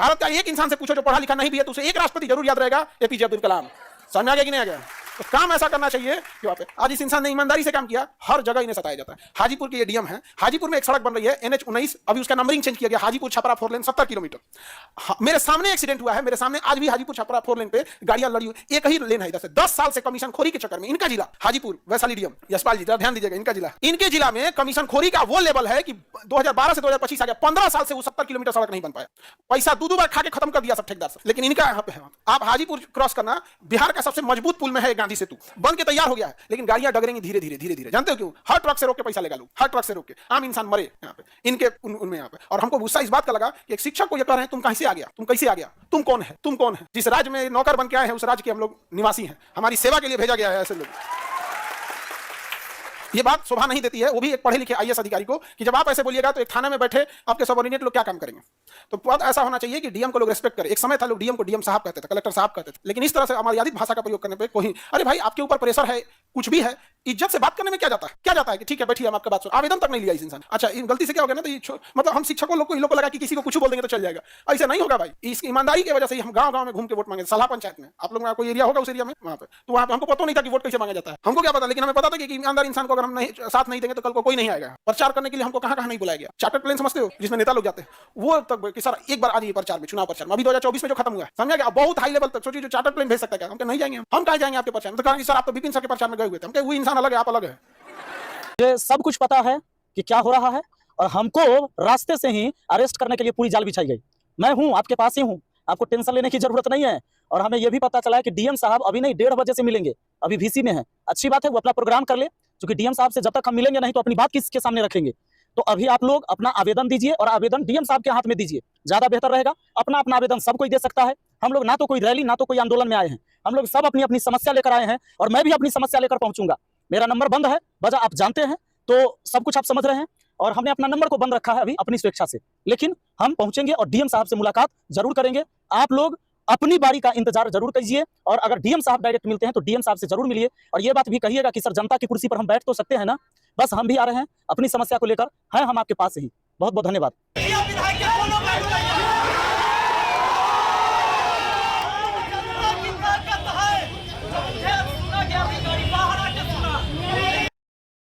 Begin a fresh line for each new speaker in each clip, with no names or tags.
भारत का एक इंसान से पूछो जो पढ़ा लिखा नहीं भी है तो उसे एक राष्ट्रपति जरूर याद रहेगा, एपीजे अब्दुल कलाम। समझ आ गया कि नहीं आ गया? तो काम ऐसा करना चाहिए कि वहाँ पे आज इस इंसान ने ईमानदारी से काम किया, हर जगह इन्हें सताया जाता है। हाजीपुर के ये डीएम है, हाजीपुर में एक सड़क बन रही है NH-19, अभी उसका नंबरिंग चेंज किया गया, हाजीपुर छपरा 4 लेन 70 किलोमीटर। मेरे सामने एक्सीडेंट हुआ है, मेरे सामने आज भी हाजीपुर छपरा 4 लेन पे गाड़ियां लड़ी हुई, एक ही लेन है इधर से। 10 साल से कमीशन खोरी के चक्कर में इनका जिला हाजीपुर, वैशाली डीएम यशपाल जी ध्यान दीजिएगा, इनके जिला में कमीशन खोरी का वो लेवल है कि 2012 से 2025 आ गया, 15 साल से वो 70 किलोमीटर सड़क नहीं बन पाया। पैसा दो बार खा के खत्म कर दिया सब ठेकेदार से। लेकिन इनका यहाँ पे है, आप हाजीपुर क्रॉस करना, बिहार का सबसे मजबूत पुल में है गांधी सेतु, बन के तैयार हो गया है, लेकिन गाड़ियां डगरेंगी धीरे धीरे। जानते हो क्यों? हर ट्रक से रोक के पैसा लेगा लोग, हर ट्रक से रोक के आम इंसान मरे यहाँ पे, इनके उनमें यहाँ पे। और हमको गुस्सा इस बात का लगा कि एक शिक्षक को ये कह रहे हैं तुम कहां से आ गया, तुम कैसे आ गया, तुम कौन है? जिस राज्य में नौकर बन के आए हैं उस राज्य के हम लोग निवासी हैं, हमारी सेवा के लिए भेजा गया है ऐसे लोग। ये बात शोभा नहीं देती है, वो भी एक पढ़े लिखे IAS अधिकारी को, कि जब आप ऐसे बोलिएगा तो एक थाने में बैठे आपके सबऑर्डिनेट लोग क्या काम करेंगे। तो बात ऐसा होना चाहिए कि डीएम को लोग रेस्पेक्ट करें। एक समय था लोग डीएम को डीएम साहब कहते थे, कलेक्टर साहब कहते थे, लेकिन इस तरह से अमर्यादित भाषा का प्रयोग करने पे कोई, अरे भाई आपके ऊपर प्रेशर है, कुछ भी है, इज्जत से बात करने में क्या जाता है कि ठीक है बैठिए हम आपका बात सुन, आवेदन तक नहीं लिया इस इंसान। अच्छा इन गलती से क्या हो गया ना, तो मतलब हम शिक्षकों लोग को इन लोग को लगा कि किसी को कुछ बोल देंगे तो चल जाएगा, ऐसा नहीं होगा भाई। इस ईमानदारी की वजह से हम गांव में घूम के वोट मांगे, सलाह पंचायत में, आप लोग कोई एरिया होगा उस एरिया में, वहां पे तो वहां पे हमको पता नहीं था कि वोट कैसे मांगा जाता है, हमको क्या पता, लेकिन हमें पता था कि ईमानदार इंसान को अगर हम नहीं साथ नहीं देंगे तो कल को कोई नहीं आएगा। प्रचार करने के लिए हमको कहां नहीं बुलाया गया। चार्टर प्लेन समझते हो जिसमें नेता लोग जाते हैं, वो तक कि सर एक बार आ जाइए प्रचार में, चुनाव प्रचार में, अभी 2024 में जो खत्म हुआ है, समझा गया, बहुत हाई लेवल तक सोचिए जो चार्टर प्लेन भेज सकता है क्या, हम नहीं जाएंगे, हम कहाँ जाएंगे आपके प्रचार में। तो कहा कि सर आप तो विपिन सर के प्रचार में गए हुए थे, हम कहे वो इंसान अलग है, आप अलग है।
मुझे सब कुछ पता है कि क्या हो रहा है, और हमको रास्ते से ही अरेस्ट करने के लिए पूरी जाल बिछाई गई। मैं हूं, आपके पास ही हूं, आपको टेंशन लेने की जरूरत नहीं है। और हमें यह भी पता चला है कि डीएम साहब अभी नहीं 1:30 बजे से मिलेंगे, अभी VC में है। अच्छी बात है, वो अपना प्रोग्राम कर ले, क्योंकि डीएम साहब से जब तक हम मिलेंगे नहीं तो अपनी बात किसके सामने रखेंगे। तो अभी आप लोग अपना आवेदन दीजिए, और आवेदन डीएम साहब के हाथ में दीजिए, ज्यादा बेहतर रहेगा। अपना आवेदन सब कोई दे सकता है। हम लोग ना तो कोई रैली ना तो कोई आंदोलन में आए हैं, हम लोग सब अपनी अपनी समस्या लेकर आए हैं, और मैं भी अपनी समस्या लेकर पहुंचूंगा। मेरा नंबर बंद है, वजह आप जानते हैं, तो सब कुछ आप समझ रहे हैं, और हमने अपना नंबर को बंद रखा है अभी अपनी स्वेच्छा से। लेकिन हम पहुंचेंगे और डीएम साहब से मुलाकात जरूर करेंगे। आप लोग अपनी बारी का इंतजार जरूर कीजिए, और अगर डीएम साहब डायरेक्ट मिलते हैं तो डीएम साहब से जरूर मिलिए, और ये बात भी कहिएगा कि सर जनता की कुर्सी पर हम बैठ तो सकते हैं ना, बस हम भी आ रहे हैं अपनी समस्या को लेकर, हैं हम आपके पास ही। बहुत बहुत धन्यवाद।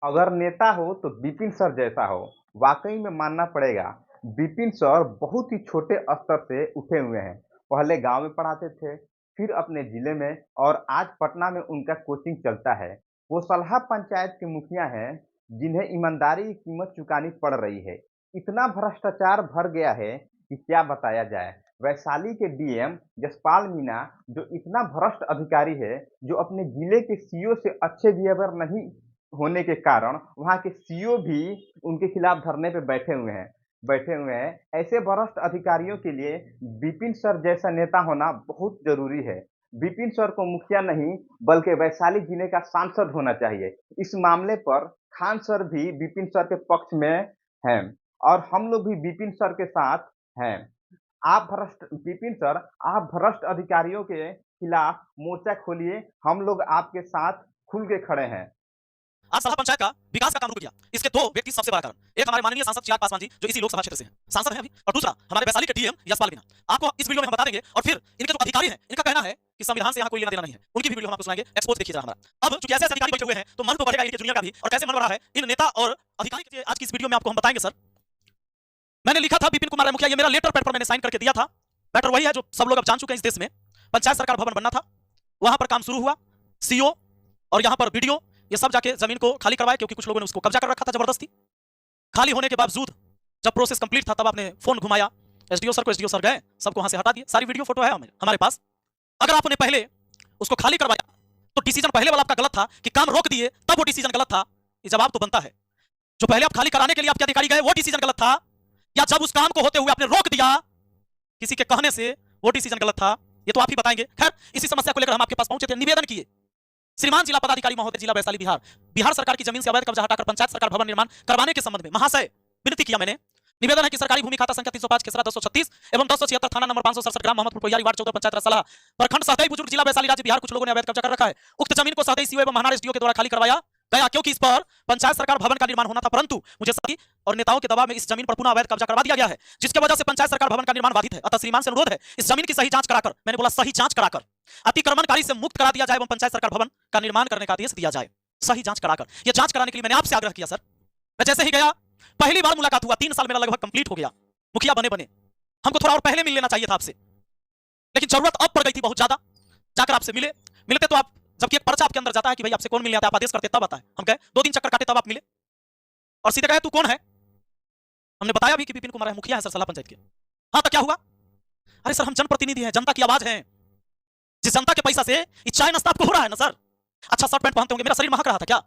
अगर नेता हो तो विपिन सर जैसा हो, वाकई में मानना पड़ेगा। विपिन सर बहुत ही छोटे स्तर से उठे हुए हैं। पहले गांव में पढ़ाते थे, फिर अपने जिले में, और आज पटना में उनका कोचिंग चलता है। वो सलहा पंचायत के मुखिया हैं, जिन्हें ईमानदारी की कीमत चुकानी पड़ रही है। इतना भ्रष्टाचार भर गया है कि क्या बताया जाए। वैशाली के डीएम जसपाल मीणा, जो इतना भ्रष्ट अधिकारी है, जो अपने जिले के सीओ से अच्छे बिहेवियर नहीं होने के कारण वहाँ के सीओ भी उनके खिलाफ धरने पे बैठे हुए हैं। ऐसे भ्रष्ट अधिकारियों के लिए विपिन सर जैसा नेता होना बहुत जरूरी है। विपिन सर को मुखिया नहीं बल्कि वैशाली जिले का सांसद होना चाहिए। इस मामले पर खान सर भी विपिन सर के पक्ष में हैं, और हम लोग भी विपिन सर के साथ हैं। विपिन सर, आप भ्रष्ट अधिकारियों के खिलाफ मोर्चा खोलिए, हम लोग आपके साथ खुल के खड़े हैं।
आज सलहा पंचायत का विकास का काम रुक गया, इसके दो व्यक्ति सबसे बड़ा कारण, एक हमारे माननीय सांसद चिराग पासवान जी जो इसी लोकसभा क्षेत्र से हैं, सांसद हैं अभी, और दूसरा हमारे वैशाली के डीएम यशपाल मीणा। आपको इस वीडियो में हम बता देंगे, और फिर इनके जो अधिकारी हैं इनका कहना है कि संविधान से यहाँ कोई लेना देना नहीं है, उनकी भी वीडियो हम आपको सुनाएंगे। एक्सपोज देखिए जरा हमारा। अब चूंकि ऐसे अधिकारी बैठे हुए हैं तो मन तो बढ़ेगा इनके जूनियर का भी, और कैसे मन बढ़ा है इन नेता और अधिकारी के। आज की इस वीडियो में आपको हम बताएंगे। सर मैंने लिखा था विपिन कुमार मुखिया, ये मेरा लेटर पैड पर मैंने साइन करके दिया था। मैटर वही है जो सब लोग अब जान चुके हैं इस देश में। पंचायत सरकार भवन बनना था, वहां पर काम शुरू हुआ, सीओ और यहाँ पर वीडियो ये सब जाके जमीन को खाली करवाए, क्योंकि कुछ लोगों ने उसको कब्जा कर रखा था जबरदस्ती। खाली होने के बावजूद जब प्रोसेस कंप्लीट था तब आपने फोन घुमाया एसडीओ सर को, एसडीओ सर गए, सबको वहां से हटा दिए। सारी वीडियो फोटो है हमारे पास। अगर आपने पहले उसको खाली करवाया तो डिसीजन पहले वाला आपका गलत था कि काम रोक दिए, तब वो डिसीजन गलत था। ये जवाब तो बनता है, जो पहले आप खाली कराने के लिए आपके अधिकारी गए वो डिसीजन गलत था, या जब उस काम को होते हुए आपने रोक दिया किसी के कहने से, वो डिसीजन गलत था। ये तो आप ही बताएंगे। खैर, इसी समस्या को लेकर हम आपके पास पहुंचे थे, निवेदन किए। श्रीमान जिला पदाधिकारी महोदय, जिला वैशाली बिहार सरकार की जमीन से अवैध कब्जा हटाकर पंचायत सरकार भवन निर्माण करवाने के संबंध में महाशय विनती किया मैंने। निवेदन है कि सरकारी भूमि खाता संख्या 305 खेसरा 236 एवं 1076 थाना नंबर 567 ग्राम मोहम्मदपुर कोइयारी वार्ड 14 पंचायत रसला प्रखंड सहदेई बुजुर्ग जिला वैशाली राज्य बिहार कुछ लोगों ने अवैध कब्जा कर रखा है। उक्त जमीन को सहदेई सीओ एवं महानार एसडीओ के द्वारा खाली करवाया गया, क्योंकि इस पर पंचायत सरकार भवन का निर्माण होना था, परंतु मुझे सही और नेताओं के दबाव में इस जमीन पर पुनः अवैध कब्जा करवा दिया गया है, जिसकी वजह से पंचायत सरकार भवन का निर्माण बाधित है। अतः श्रीमान से अनुरोध है, इस जमीन की सही जांच कराकर, मैंने बोला सही जांच कराकर, अतिक्रमणकारी से मुक्त करा दिया जाए एवं पंचायत सरकार भवन का निर्माण करने का आदेश दिया जाए। सही जांच कराकर, यह जांच कराने के लिए मैंने आपसे आग्रह किया सर। मैं जैसे ही गया, पहली बार मुलाकात हुआ, 3 साल मेरा लगभग कंप्लीट हो गया, मुखिया बने बने, हमको थोड़ा और पहले मिल लेना चाहिए था आपसे, लेकिन जरूरत अब पड़ गई थी बहुत ज्यादा। जाकर आपसे मिलते तो आप, जबकि एक पर्चा आपके अंदर जाता है कि भाई आपसे कौन मिलने आता है, आप आदेश करते तब आता है। हम गए, 2-3 चक्कर काटे तब आप मिले और सीधे कहे तू कौन है। हमने बताया भी कि विपिन कुमार है, मुखिया है सर सलाह पंचायत के। हाँ तो क्या हुआ? अरे सर हम जनप्रतिनिधि हैं, जनता की आवाज है, जिस जनता के पैसा से ये चाय नाश्ता आपको हो रहा है ना सर। अच्छा शर्ट पैंट पहनते होंगे, मेरा शरीर महक रहा था क्या?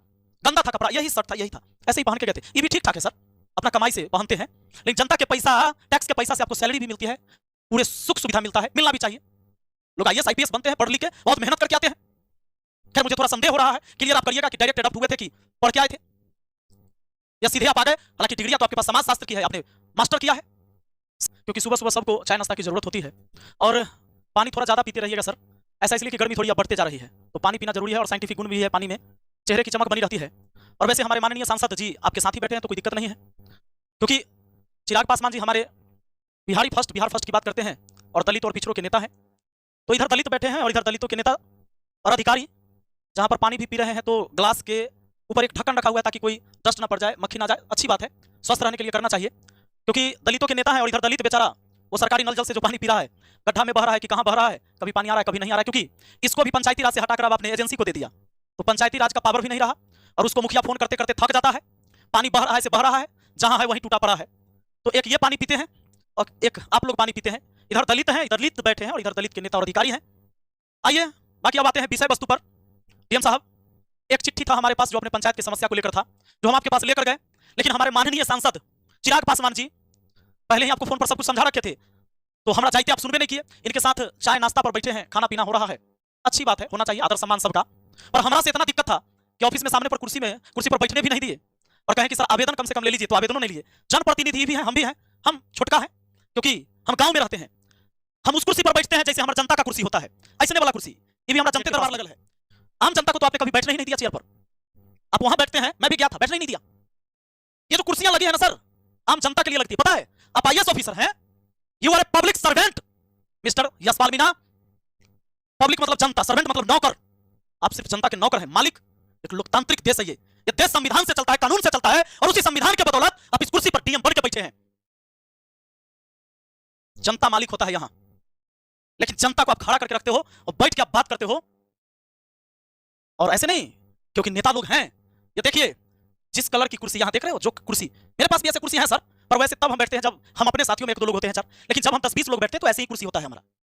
गंदा था कपड़ा, यही शर्ट था, यही था, ऐसे ही पहन के गए थे। ये भी ठीक ठाक है सर, अपना कमाई से पहनते हैं, लेकिन जनता के पैसा, टैक्स के पैसा से आपको सैलरी भी मिलती है, पूरे सुख सुविधा मिलता है, मिलना भी चाहिए। लोग IAS IPS बनते हैं, पढ़ लिख के बहुत मेहनत करके आते हैं। खैर मुझे थोड़ा संदेह हो रहा है, क्लियर आप करिएगा कि डायरेक्ट एडॉप्ट हुए थे कि पढ़ के आए थे, या सीधे आप आ गए। हालांकि डिग्रियां तो आपके पास समाज शास्त्र की है, आपने मास्टर किया है, क्योंकि सुबह सुबह सबको चाय नाश्ता की जरूरत होती है। और पानी थोड़ा ज्यादा पीते रहिएगा सर, ऐसा इसलिए कि गर्मी थोड़ी अब बढ़ते जा रही है, तो पानी पीना जरूरी है, और साइंटिफिक गुण भी है पानी में, चेहरे की चमक बनी रहती है। और वैसे हमारे माननीय सांसद जी आपके साथ ही बैठे हैं तो कोई दिक्कत नहीं है, क्योंकि चिराग पासवान जी हमारे बिहार फर्स्ट की बात करते हैं और दलित और पिछड़ों के नेता हैं। तो इधर दलित बैठे हैं और इधर दलितों के नेता और अधिकारी, जहां पर पानी भी पी रहे हैं तो ग्लास के ऊपर एक ढक्कन रखा हुआ है ताकि कोई डस्ट ना पड़ जाए, मक्खी ना जाए। अच्छी बात है, स्वस्थ रहने के लिए करना चाहिए, क्योंकि दलितों के नेता है और इधर दलित बेचारा वो सरकारी नल जल से जो पानी पी रहा है, गड्ढा में बह रहा है कि कहां बह रहा है, कभी पानी आ रहा है कभी नहीं आ रहा है, क्योंकि इसको भी पंचायती राज से हटाकर अब आपने एजेंसी को दे दिया, तो पंचायती राज का पावर भी नहीं रहा, और उसको मुखिया फोन करते करते थक जाता है। पानी बह रहा है से बह रहा है, जहां है वहीं टूटा पड़ा है। तो एक ये पानी पीते हैं और एक आप लोग पानी पीते हैं। इधर दलित हैं, इधर दलित बैठे हैं और इधर दलित के नेता और अधिकारी हैं। आइए बाकी अब आते हैं विषय वस्तु पर। डीएम साहब, एक चिट्ठी था हमारे पास जो अपने पंचायत की समस्या को लेकर था, जो हम आपके पास लेकर गए, लेकिन हमारे माननीय सांसद चिराग पासवान जी पहले ही आपको फोन पर सब कुछ समझा रखे थे, तो हमारा चाहते आप सुनबे नहीं किए। इनके साथ चाय नाश्ता पर बैठे हैं, खाना पीना हो रहा है, अच्छी बात है, होना चाहिए आदर सम्मान सबका। पर हमारा से इतना दिक्कत था कि ऑफिस में सामने पर कुर्सी पर बैठने भी नहीं दिए, और कहें कि सर आवेदन कम से कम ले लीजिए, तो आवेदनों नहीं लिए। जनप्रतिनिधि भी हैं, हम भी हैं, हम छोटका है क्योंकि हम गांव में रहते हैं, हम उस कुर्सी पर बैठते हैं जैसे हमारा जनता का कुर्सी होता है, ऐसे वाला कुर्सी। ये भी हमारा जनता दरबार लगल है। आम जनता को तो आपने कभी बैठने ही नहीं दिया चेयर पर, आप वहां बैठते हैं, मैं भी गया था, बैठने ही नहीं दिया। ये जो कुर्सियां लगी है ना सर, आम जनता के लिए लगती है, पता है? आप IAS ऑफिसर हैं, you are a public servant mister Yashpal Meena. Public मतलब जनता, सर्वेंट मतलब नौकर। आप सिर्फ जनता के नौकर हैं, मालिक। एक लोकतांत्रिक देश है ये देश संविधान से चलता है, कानून से चलता है, और उसी संविधान के बदौलत आप इस कुर्सी पर डीएम बन के बैठे हैं। जनता मालिक होता है यहां, लेकिन जनता को आप खड़ा करके रखते हो और बैठ के आप बात करते हो, और ऐसे नहीं, क्योंकि नेता लोग हैं। ये देखिए जिस कलर की कुर्सी यहां देख रहे हो, जो कुर्सी मेरे पास भी ऐसे कुर्सी है सर, पर वैसे तब हम बैठते हैं जब हम अपने साथियों में 1-2 लोग होते हैं सर, लेकिन जब हम 10-20 लोग बैठते हैं तो ऐसे ही कुर्सी होता है हमारा।